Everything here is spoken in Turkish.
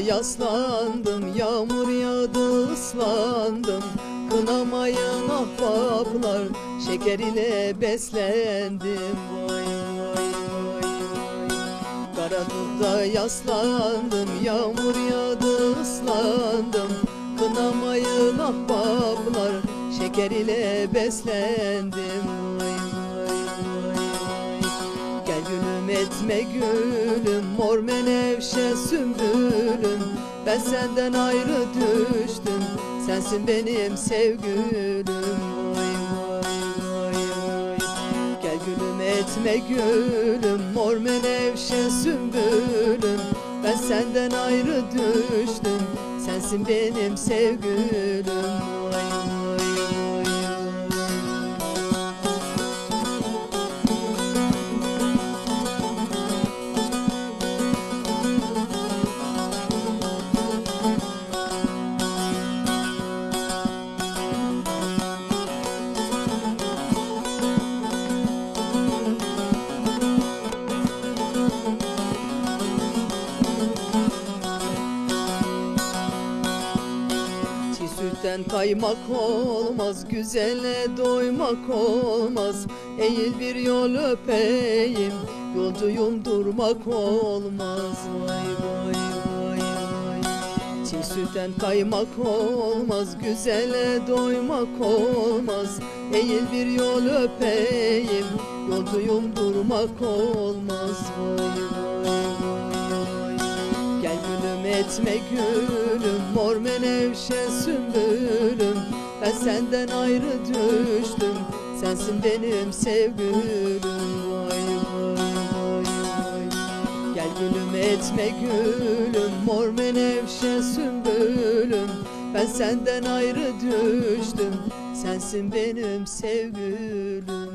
yaslandım, yağmur yağdı ıslandım. Kınamayın ahbaplar, şeker ile beslendim. Vay vay vay vay. Karanlıkta yaslandım, yağmur yağdı ıslandım. Kınamayın ahbaplar, şeker ile beslendim. Vay vay vay vay. Gel gülüm etme gülüm, mor menevşe sümbülüm. Ben senden ayrı düştüm, sensin benim sevgülüm. Vay vay vay vay. Gel gülüm etme gülüm, mor menevşe sümbülüm. Ben senden ayrı düştüm, sensin benim sevgülüm. Vay vay vay vay. Sütten kaymak olmaz, güzele doymak olmaz. Eğil bir yol öpeyim, yolcuyum durmak olmaz. Vay vay vay vay. Çiğ sütten kaymak olmaz, güzele doymak olmaz. Eğil bir yol öpeyim, yolcuyum durmak olmaz. Vay vay vay. Gel gülüm etme gülüm, mor menevşe sümbülüm. Ben senden ayrı düştüm, sensin benim sevgülüm. Vay vay vay vay. Gel gülüm etme gülüm, mor menevşe sümbülüm. Ben senden ayrı düştüm, sensin benim sevgülüm.